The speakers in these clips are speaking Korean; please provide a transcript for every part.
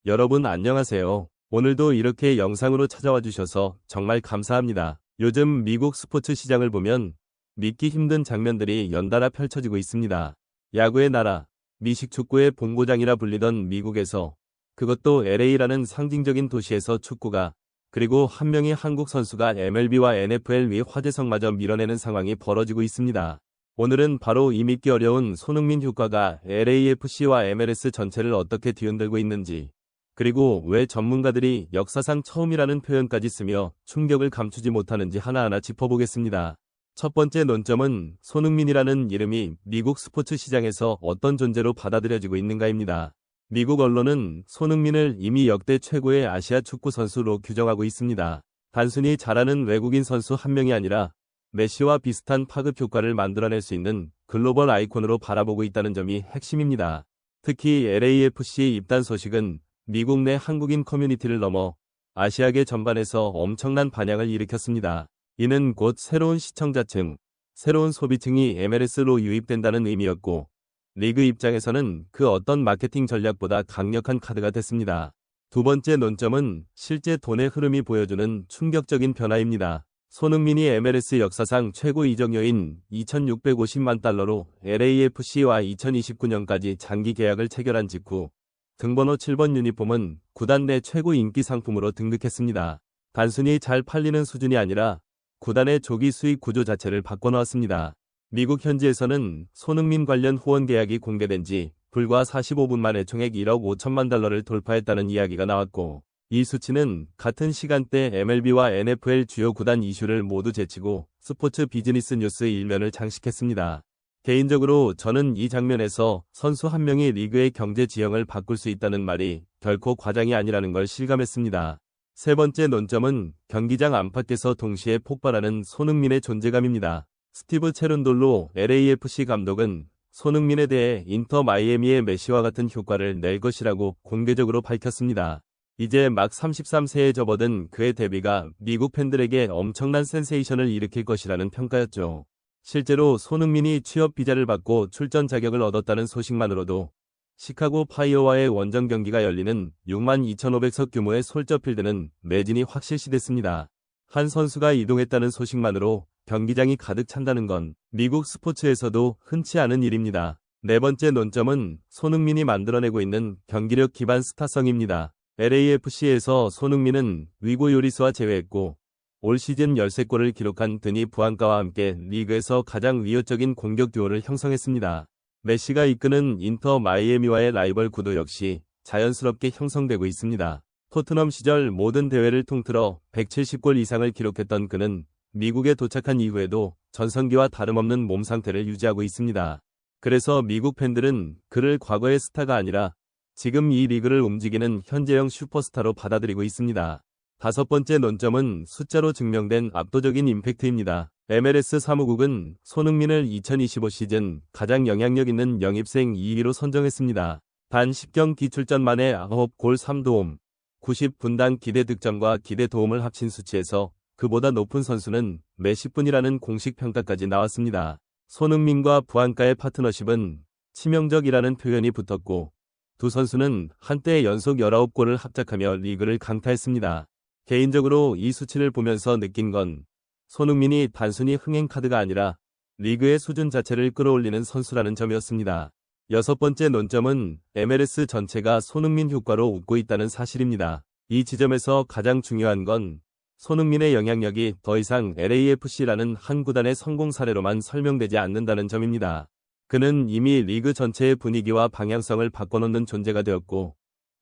여러분 안녕하세요. 오늘도 이렇게 영상으로 찾아와 주셔서 정말 감사합니다. 요즘 미국 스포츠 시장을 보면 믿기 힘든 장면들이 연달아 펼쳐지고 있습니다. 야구의 나라, 미식 축구의 본고장이라 불리던 미국에서, 그것도 LA라는 상징적인 도시에서 축구가, 그리고 한 명의 한국 선수가 MLB와 NFL 위 화제성마저 밀어내는 상황이 벌어지고 있습니다. 오늘은 바로 이 믿기 어려운 손흥민 효과가 LAFC와 MLS 전체를 어떻게 뒤흔들고 있는지, 그리고 왜 전문가들이 역사상 처음이라는 표현까지 쓰며 충격을 감추지 못하는지 하나하나 짚어보겠습니다. 첫 번째 논점은 손흥민이라는 이름이 미국 스포츠 시장에서 어떤 존재로 받아들여지고 있는가입니다. 미국 언론은 손흥민을 이미 역대 최고의 아시아 축구 선수로 규정하고 있습니다. 단순히 잘하는 외국인 선수 한 명이 아니라 메시와 비슷한 파급 효과를 만들어낼 수 있는 글로벌 아이콘으로 바라보고 있다는 점이 핵심입니다. 특히 LAFC 입단 소식은 미국 내 한국인 커뮤니티를 넘어 아시아계 전반에서 엄청난 반향을 일으켰습니다. 이는 곧 새로운 시청자층, 새로운 소비층이 MLS로 유입된다는 의미였고, 리그 입장에서는 그 어떤 마케팅 전략보다 강력한 카드가 됐습니다. 두 번째 논점은 실제 돈의 흐름이 보여주는 충격적인 변화입니다. 손흥민이 MLS 역사상 최고 이적료인 2,650만 달러로 LAFC와 2029년까지 장기 계약을 체결한 직후 등번호 7번 유니폼은 구단 내 최고 인기 상품으로 등극했습니다. 단순히 잘 팔리는 수준이 아니라 구단의 조기 수익 구조 자체를 바꿔놓았습니다. 미국 현지에서는 손흥민 관련 후원 계약이 공개된 지 불과 45분 만에 총액 1억 5천만 달러를 돌파했다는 이야기가 나왔고, 이 수치는 같은 시간대 MLB와 NFL 주요 구단 이슈를 모두 제치고 스포츠 비즈니스 뉴스 일면을 장식했습니다. 개인적으로 저는 이 장면에서 선수 한 명이 리그의 경제 지형을 바꿀 수 있다는 말이 결코 과장이 아니라는 걸 실감했습니다. 세 번째 논점은 경기장 안팎에서 동시에 폭발하는 손흥민의 존재감입니다. 스티브 체룬돌로 LAFC 감독은 손흥민에 대해 인터 마이애미의 메시와 같은 효과를 낼 것이라고 공개적으로 밝혔습니다. 이제 막 33세에 접어든 그의 데뷔가 미국 팬들에게 엄청난 센세이션을 일으킬 것이라는 평가였죠. 실제로 손흥민이 취업 비자를 받고 출전 자격을 얻었다는 소식만으로도 시카고 파이어와의 원정 경기가 열리는 62,500석 규모의 솔저필드는 매진이 확실시됐습니다. 한 선수가 이동했다는 소식만으로 경기장이 가득 찬다는 건 미국 스포츠에서도 흔치 않은 일입니다. 네 번째 논점은 손흥민이 만들어내고 있는 경기력 기반 스타성입니다. LAFC에서 손흥민은 위고 요리스와 제외했고 올 시즌 13골을 기록한 드니 부안가와 함께 리그에서 가장 위협적인 공격 듀오를 형성했습니다. 메시가 이끄는 인터 마이애미와의 라이벌 구도 역시 자연스럽게 형성되고 있습니다. 토트넘 시절 모든 대회를 통틀어 170골 이상을 기록했던 그는 미국에 도착한 이후에도 전성기와 다름없는 몸 상태를 유지하고 있습니다. 그래서 미국 팬들은 그를 과거의 스타가 아니라 지금 이 리그를 움직이는 현재형 슈퍼스타로 받아들이고 있습니다. 다섯 번째 논점은 숫자로 증명된 압도적인 임팩트입니다. MLS 사무국은 손흥민을 2025 시즌 가장 영향력 있는 영입생 2위로 선정했습니다. 단 10경기 출전 만에 9골 3도움, 90분당 기대 득점과 기대 도움을 합친 수치에서 그보다 높은 선수는 메시뿐이라는 공식 평가까지 나왔습니다. 손흥민과 부안가의 파트너십은 치명적이라는 표현이 붙었고, 두 선수는 한때 연속 19골을 합작하며 리그를 강타했습니다. 개인적으로 이 수치를 보면서 느낀 건 손흥민이 단순히 흥행 카드가 아니라 리그의 수준 자체를 끌어올리는 선수라는 점이었습니다. 여섯 번째 논점은 MLS 전체가 손흥민 효과로 웃고 있다는 사실입니다. 이 지점에서 가장 중요한 건 손흥민의 영향력이 더 이상 LAFC라는 한 구단의 성공 사례로만 설명되지 않는다는 점입니다. 그는 이미 리그 전체의 분위기와 방향성을 바꿔놓는 존재가 되었고,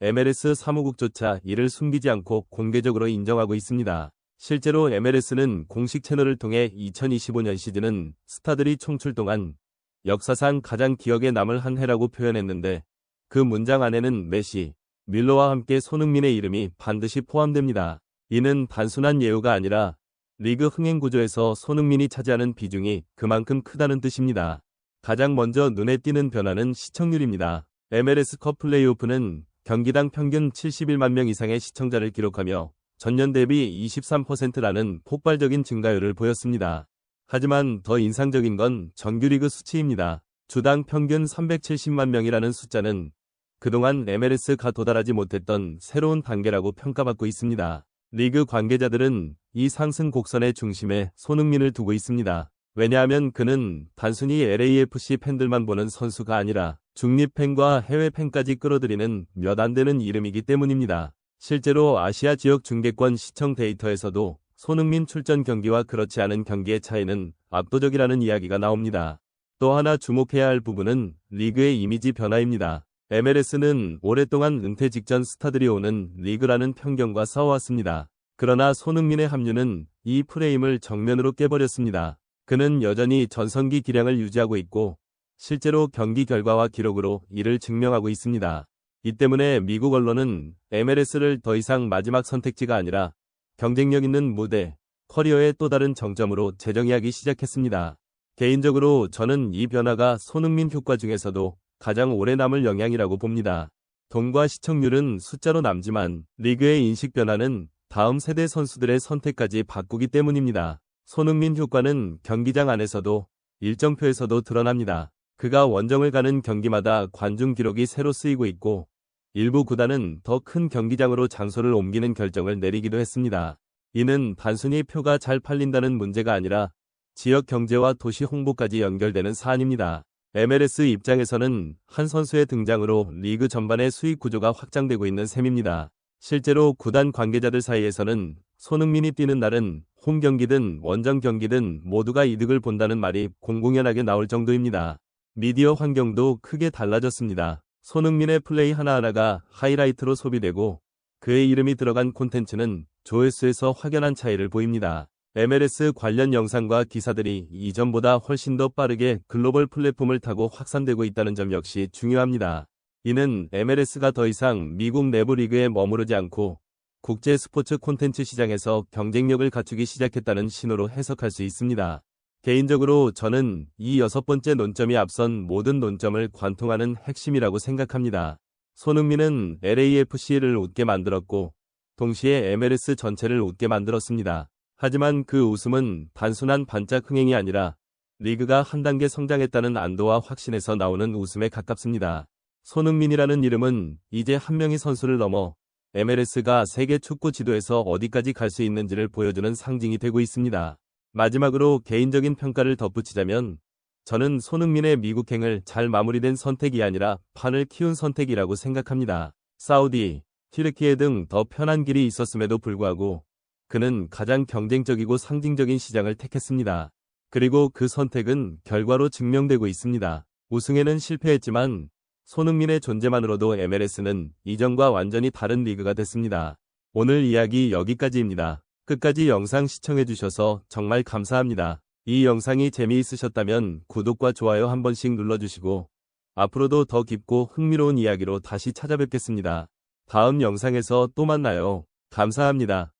MLS 사무국조차 이를 숨기지 않고 공개적으로 인정하고 있습니다. 실제로 MLS는 공식 채널을 통해 2025년 시즌은 스타들이 총출동한 역사상 가장 기억에 남을 한 해라고 표현했는데, 그 문장 안에는 메시, 밀러와 함께 손흥민의 이름이 반드시 포함됩니다. 이는 단순한 예우가 아니라 리그 흥행 구조에서 손흥민이 차지하는 비중이 그만큼 크다는 뜻입니다. 가장 먼저 눈에 띄는 변화는 시청률입니다. MLS 컵 플레이오프는 경기당 평균 71만 명 이상의 시청자를 기록하며 전년 대비 23%라는 폭발적인 증가율을 보였습니다. 하지만 더 인상적인 건 정규리그 수치입니다. 주당 평균 370만 명이라는 숫자는 그동안 MLS가 도달하지 못했던 새로운 단계라고 평가받고 있습니다. 리그 관계자들은 이 상승 곡선의 중심에 손흥민을 두고 있습니다. 왜냐하면 그는 단순히 LAFC 팬들만 보는 선수가 아니라 중립 팬과 해외 팬까지 끌어들이는 몇 안 되는 이름이기 때문입니다. 실제로 아시아 지역 중계권 시청 데이터에서도 손흥민 출전 경기와 그렇지 않은 경기의 차이는 압도적이라는 이야기가 나옵니다. 또 하나 주목해야 할 부분은 리그의 이미지 변화입니다. MLS는 오랫동안 은퇴 직전 스타들이 오는 리그라는 편견과 싸워왔습니다. 그러나 손흥민의 합류는 이 프레임을 정면으로 깨버렸습니다. 그는 여전히 전성기 기량을 유지하고 있고 실제로 경기 결과와 기록으로 이를 증명하고 있습니다. 이 때문에 미국 언론은 MLS를 더 이상 마지막 선택지가 아니라 경쟁력 있는 무대, 커리어의 또 다른 정점으로 재정의하기 시작했습니다. 개인적으로 저는 이 변화가 손흥민 효과 중에서도 가장 오래 남을 영향이라고 봅니다. 돈과 시청률은 숫자로 남지만 리그의 인식 변화는 다음 세대 선수들의 선택까지 바꾸기 때문입니다. 손흥민 효과는 경기장 안에서도 일정표에서도 드러납니다. 그가 원정을 가는 경기마다 관중 기록이 새로 쓰이고 있고 일부 구단은 더 큰 경기장으로 장소를 옮기는 결정을 내리기도 했습니다. 이는 단순히 표가 잘 팔린다는 문제가 아니라 지역 경제와 도시 홍보까지 연결되는 사안입니다. MLS 입장에서는 한 선수의 등장으로 리그 전반의 수익 구조가 확장되고 있는 셈입니다. 실제로 구단 관계자들 사이에서는 손흥민이 뛰는 날은 홈 경기든 원정 경기든 모두가 이득을 본다는 말이 공공연하게 나올 정도입니다. 미디어 환경도 크게 달라졌습니다. 손흥민의 플레이 하나하나가 하이라이트로 소비되고 그의 이름이 들어간 콘텐츠는 조회수에서 확연한 차이를 보입니다. MLS 관련 영상과 기사들이 이전보다 훨씬 더 빠르게 글로벌 플랫폼을 타고 확산되고 있다는 점 역시 중요합니다. 이는 MLS가 더 이상 미국 내부 리그에 머무르지 않고 국제 스포츠 콘텐츠 시장에서 경쟁력을 갖추기 시작했다는 신호로 해석할 수 있습니다. 개인적으로 저는 이 6번째 논점이 앞선 모든 논점을 관통하는 핵심이라고 생각합니다. 손흥민은 LAFC를 웃게 만들었고 동시에 MLS 전체를 웃게 만들었습니다. 하지만 그 웃음은 단순한 반짝 흥행이 아니라 리그가 한 단계 성장했다는 안도와 확신에서 나오는 웃음에 가깝습니다. 손흥민이라는 이름은 이제 한 명의 선수를 넘어 MLS가 세계 축구 지도에서 어디까지 갈 수 있는지를 보여주는 상징이 되고 있습니다. 마지막으로 개인적인 평가를 덧붙이자면 저는 손흥민의 미국행을 잘 마무리된 선택이 아니라 판을 키운 선택이라고 생각합니다. 사우디, 튀르키예 등 더 편한 길이 있었음에도 불구하고 그는 가장 경쟁적이고 상징적인 시장을 택했습니다. 그리고 그 선택은 결과로 증명되고 있습니다. 우승에는 실패했지만 손흥민의 존재만으로도 MLS는 이전과 완전히 다른 리그가 됐습니다. 오늘 이야기 여기까지입니다. 끝까지 영상 시청해주셔서 정말 감사합니다. 이 영상이 재미있으셨다면 구독과 좋아요 한 번씩 눌러주시고 앞으로도 더 깊고 흥미로운 이야기로 다시 찾아뵙겠습니다. 다음 영상에서 또 만나요. 감사합니다.